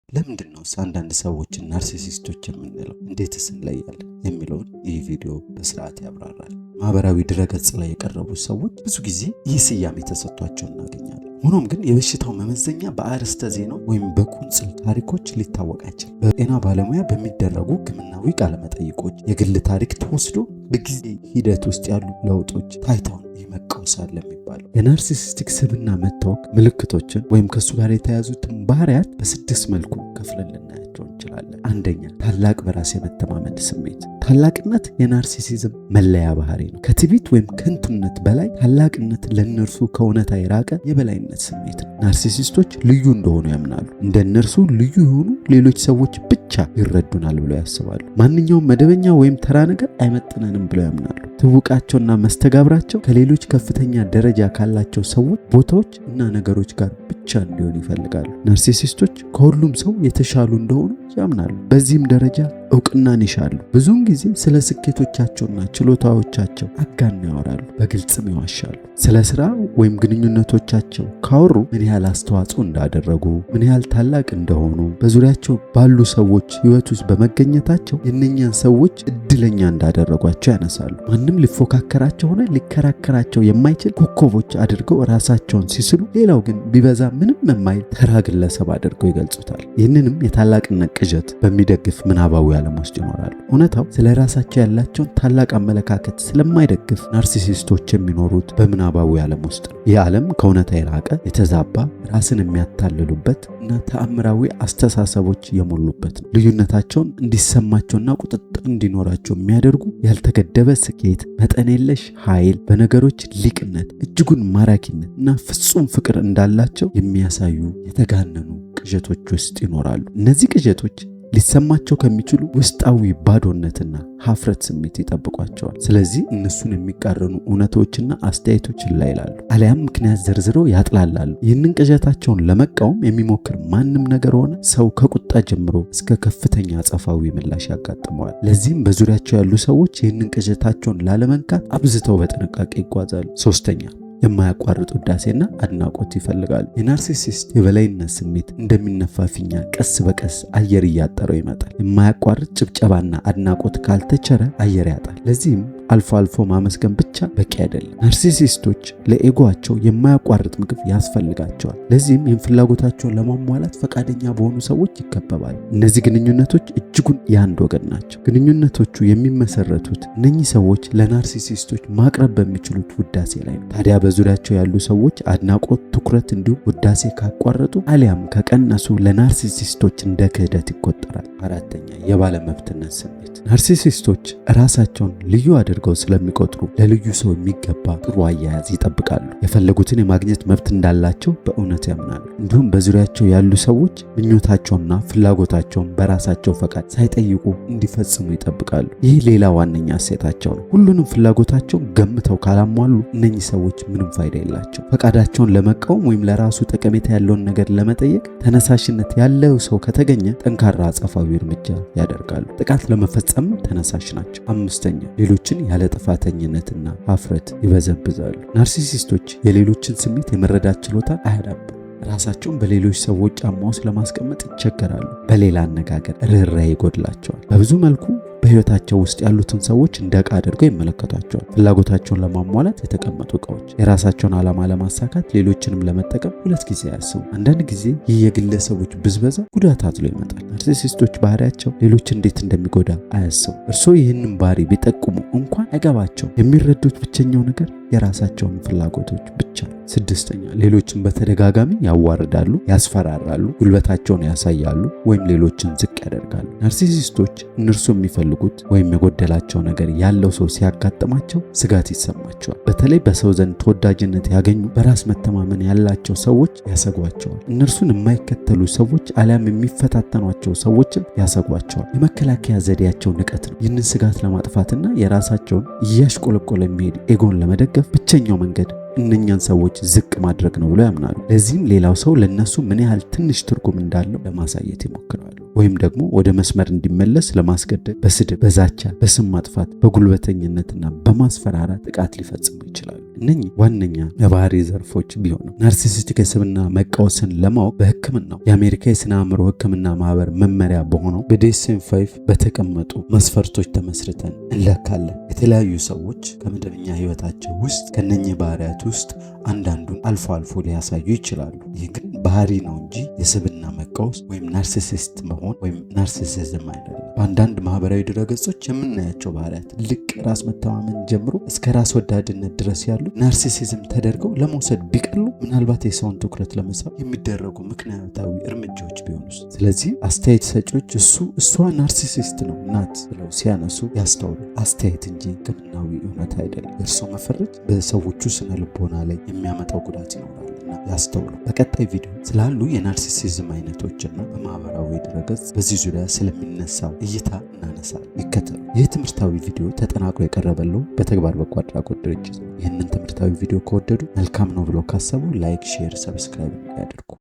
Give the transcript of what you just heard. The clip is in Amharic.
ለምንድነው አንዳንድ ሰዎችን ናርሲሲስቶች የምንለው? እንዴትስ እንለያለን? የሚለውን ይህ ቪዲዮ በስርዓት ያብራራል። ማህበራዊ ድረገጽ ላይ የቀረቡ ሰዎች ብዙ ጊዜ ይህ ስያሜ ተሰጥቷቸው እናገኛለን። ሆኖም ግን የበሽታው መመዘኛ በአርዕስተ ዜናው ወይም በቁንጽል ታሪኮች ሊታወቅ አይችልም። በጤና ባለሙያ በሚደረጉ ሕክምናዊ ቃለመጠይቆች የግል ታሪክ ተወስዶ በጊዜ ሂደት ውስጥ ያሉ ለውጦች ታይተው ይመቀውሳል የሚባለው። የናርሲሲስቲክ ስብዕና መታወክ ምልክቶችን ወይም ከሱ ጋር የተያዙትን ባህሪያት በስድስት መልኩ ከፍለን ልናያቸው እንችላለን። አንደኛ፣ ታላቅ በራስ የመተማመን ስሜት። ታላቅነት የናርሲሲዝም መለያ ባህሪ ነው። ከትዕቢት ወይም ከንቱነት በላይ ታላቅነት ለእነርሱ ከእውነታ የራቀ የበላይነት ስሜት ነው። ናርሲሲስቶች ልዩ እንደሆኑ ያምናሉ። እንደ እነርሱ ልዩ የሆኑ ሌሎች ሰዎች ብቻ ይረዱናል ብለው ያስባሉ። ማንኛውም መደበኛ ወይም ተራ ነገር አይመጥነንም ብለው ያምናሉ። ትውቃቸውና መስተጋብራቸው ከሌሎች ከፍተኛ ደረጃ ካላቸው ሰዎች፣ ቦታዎች እና ነገሮች ጋር ብቻ እንዲሆን ይፈልጋሉ። ናርሲሲስቶች ከሁሉም ሰው የተሻሉ እንደሆኑ ያምናሉ። በዚህም ደረጃ እውቅናን ይሻሉ። ብዙውን ጊዜ ስለ ስኬቶቻቸውና ችሎታዎቻቸው አጋነው ያወራሉ፣ በግልጽም ይዋሻሉ። ስለ ስራ ወይም ግንኙነቶቻቸው ካወሩ ምን ያህል አስተዋጽኦ እንዳደረጉ፣ ምን ያህል ታላቅ እንደሆኑ፣ በዙሪያቸው ባሉ ሰዎች ሕይወት ውስጥ በመገኘታቸው የእነኛን ሰዎች እድለኛ እንዳደረጓቸው ያነሳሉ። ማንም ሊፎካከራቸው ሆነ ሊከራከራቸው የማይችል ኮከቦች አድርገው ራሳቸውን ሲስሉ፣ ሌላው ግን ቢበዛ ምንም የማይል ተራ ግለሰብ አድርገው ይገልጹታል። ይህንንም የታላቅነት ቅዠት በሚደግፍ ምናባዊ ዓለም ውስጥ ይኖራሉ። እውነታው ስለ ራሳቸው ያላቸውን ታላቅ አመለካከት ስለማይደግፍ ናርሲሲስቶች የሚኖሩት በምናባዊ ዓለም ውስጥ ነው። ይህ ዓለም ከእውነታ የራቀ የተዛባ፣ ራስን የሚያታልሉበት እና ተአምራዊ አስተሳሰቦች የሞሉበት ነው። ልዩነታቸውን እንዲሰማቸውና ቁጥጥር እንዲኖራቸው የሚያደርጉ ያልተገደበ ስኬት፣ መጠን የለሽ ኃይል፣ በነገሮች ሊቅነት፣ እጅጉን ማራኪነት እና ፍጹም ፍቅር እንዳላቸው የሚያሳዩ የተጋነኑ ቅዠቶች ውስጥ ይኖራሉ። እነዚህ ቅዠቶች ሊሰማቸው ከሚችሉ ውስጣዊ ባዶነትና ሀፍረት ስሜት ይጠብቋቸዋል። ስለዚህ እነሱን የሚቃረኑ እውነቶችና አስተያየቶች ላይ ይላሉ፣ አሊያም ምክንያት ዘርዝረው ያጥላላሉ። ይህንን ቅዠታቸውን ለመቃወም የሚሞክር ማንም ነገር ሆነ ሰው ከቁጣ ጀምሮ እስከ ከፍተኛ አጸፋዊ ምላሽ ያጋጥመዋል። ለዚህም በዙሪያቸው ያሉ ሰዎች ይህንን ቅዠታቸውን ላለመንካት አብዝተው በጥንቃቄ ይጓዛሉ። ሶስተኛ፣ የማያቋርጥ ውዳሴና አድናቆት ይፈልጋሉ። የናርሲሲስት የበላይነት ስሜት እንደሚነፋ ፊኛ ቀስ በቀስ አየር እያጠረው ይመጣል። የማያቋርጥ ጭብጨባና አድናቆት ካልተቸረ አየር ያጣል። ለዚህም አልፎ አልፎ ማመስገን ብቻ በቂ አይደለም። ናርሲሲስቶች ለኤጎአቸው የማያቋርጥ ምግብ ያስፈልጋቸዋል። ለዚህም ይህን ፍላጎታቸውን ለማሟላት ፈቃደኛ በሆኑ ሰዎች ይከበባሉ። እነዚህ ግንኙነቶች እጅጉን የአንድ ወገን ናቸው። ግንኙነቶቹ የሚመሰረቱት እነኚህ ሰዎች ለናርሲሲስቶች ማቅረብ በሚችሉት ውዳሴ ላይ ነው። ታዲያ በዙሪያቸው ያሉ ሰዎች አድናቆት፣ ትኩረት እንዲሁም ውዳሴ ካቋረጡ አሊያም ከቀነሱ ለናርሲሲስቶች እንደ ክህደት ይቆጠራል። አራተኛ፣ የባለመብትነት ስሜት። ናርሲሲስቶች ራሳቸውን ልዩ አድርገው ስለሚቆጥሩ ለልዩ ሰው የሚገባ ጥሩ አያያዝ ይጠብቃሉ። የፈለጉትን የማግኘት መብት እንዳላቸው በእውነት ያምናሉ። እንዲሁም በዙሪያቸው ያሉ ሰዎች ምኞታቸውንና ፍላጎታቸውን በራሳቸው ፈቃድ ሳይጠይቁ እንዲፈጽሙ ይጠብቃሉ። ይህ ሌላ ዋነኛ እሴታቸው ነው። ሁሉንም ፍላጎታቸውን ገምተው ካላሟሉ እነኚህ ሰዎች ምንም ፋይዳ የላቸው። ፈቃዳቸውን ለመቃወም ወይም ለራሱ ጠቀሜታ ያለውን ነገር ለመጠየቅ ተነሳሽነት ያለው ሰው ከተገኘ ጠንካራ አጸፋዊ እርምጃ ያደርጋሉ። ጥቃት ለመፈጸም ተነሳሽ ናቸው። አምስተኛ፣ ሌሎችን ያለ ጥፋተኝነትና ሀፍረት ይበዘብዛሉ። ናርሲሲስቶች የሌሎችን ስሜት የመረዳት ችሎታ አያዳብሩም። ራሳቸውን በሌሎች ሰዎች ጫማ ውስጥ ለማስቀመጥ ይቸገራሉ። በሌላ አነጋገር ርኅራኄ ይጎድላቸዋል። በብዙ መልኩ በሕይወታቸው ውስጥ ያሉትን ሰዎች እንደ ዕቃ አድርገው ይመለከቷቸዋል። ፍላጎታቸውን ለማሟላት የተቀመጡ ዕቃዎች። የራሳቸውን ዓላማ ለማሳካት ሌሎችንም ለመጠቀም ሁለት ጊዜ አያስቡ። አንዳንድ ጊዜ ይህ የግለሰቦች ብዝበዛ ጉዳት አዝሎ ይመጣል። ናርሲሲስቶች ባህሪያቸው ሌሎች እንዴት እንደሚጎዳ አያስቡ። እርስዎ ይህንን ባህሪ ቢጠቁሙ እንኳን አይገባቸውም። የሚረዱት ብቸኛው ነገር የራሳቸውን ፍላጎቶች ብቻ ነው። ስድስተኛ፣ ሌሎችን በተደጋጋሚ ያዋርዳሉ፣ ያስፈራራሉ፣ ጉልበታቸውን ያሳያሉ ወይም ሌሎችን ዝቅ ያደርጋሉ። ናርሲሲስቶች እነርሱ የሚፈልጉት ወይም የጎደላቸው ነገር ያለው ሰው ሲያጋጥማቸው ስጋት ይሰማቸዋል። በተለይ በሰው ዘንድ ተወዳጅነት ያገኙ በራስ መተማመን ያላቸው ሰዎች ያሰጓቸዋል። እነርሱን የማይከተሉ ሰዎች አሊያም የሚፈታተኗቸው ሰዎችም ያሰጓቸዋል። የመከላከያ ዘዴያቸው ንቀት ነው። ይህንን ስጋት ለማጥፋትና የራሳቸውን እያሽቆለቆለ የሚሄድ ኤጎን ለመደገፍ ብቸኛው መንገድ እነኛን ሰዎች ዝቅ ማድረግ ነው ብለው ያምናሉ። ለዚህም ሌላው ሰው ለነሱ ምን ያህል ትንሽ ትርጉም እንዳለው ለማሳየት ይሞክራሉ። ወይም ደግሞ ወደ መስመር እንዲመለስ ለማስገደድ በስድብ፣ በዛቻ፣ በስም ማጥፋት፣ በጉልበተኝነትና በማስፈራራት ጥቃት ሊፈጽሙ ይችላሉ። እነኚህ ዋነኛ የባህሪ ዘርፎች ቢሆንም ናርሲሲስቲክ የስብዕና መቃወስን ለማወቅ በሕክምናው የአሜሪካ የስነ አእምሮ ሕክምና ማህበር መመሪያ በሆነው በDSM-5 በተቀመጡ መስፈርቶች ተመስርተን እንለካለን። የተለያዩ ሰዎች ከመደበኛ ህይወታቸው ውስጥ ከነኚህ ባህሪያት ውስጥ አንዳንዱን አልፎ አልፎ ሊያሳዩ ይችላሉ። ይህ ግን ባህሪ ነው እንጂ የስብዕና መቃወስ ወይም ናርሲሲስት መሆን ወይም ናርሲሲዝም አይደለም። በአንዳንድ ማህበራዊ ድረገጾች የምናያቸው ባህሪያት ልቅ ራስ መተማመን ጀምሮ እስከ ራስ ወዳድነት ድረስ ያሉ ናርሲሲዝም ተደርገው ለመውሰድ ቢቀሉ ምናልባት የሰውን ትኩረት ለመሳብ የሚደረጉ ምክንያታዊ እርምጃዎች ቢሆኑስ? ስለዚህ አስተያየት ሰጪዎች እሷ ናርሲሲስት ነው ናት ብለው ሲያነሱ ያስተውሉ። አስተያየት እንጂ ሕክምናዊ እውነት አይደለም። የእርሶ መፈረጅ በሰዎቹ ስነ ልቦና ላይ የሚያመጣው ጉዳት ይኖራል እና ያስተውሉ። በቀጣይ ቪዲዮ ስላሉ የናርሲሲዝም አይነቶችና በማህበራዊ ድረገጽ በዚህ ዙሪያ ስለሚነሳው እይታ እናነሳለን። ይከተሉ። ይህ ትምህርታዊ ቪዲዮ ተጠናቅሮ የቀረበለው በተግባር በጎ አድራጎት ድርጅት ነው። ይህንን ትምህርታዊ ቪዲዮ ከወደዱ መልካም ነው ብለው ካሰቡ ላይክ፣ ሼር፣ ሰብስክራይብ ያድርጉ።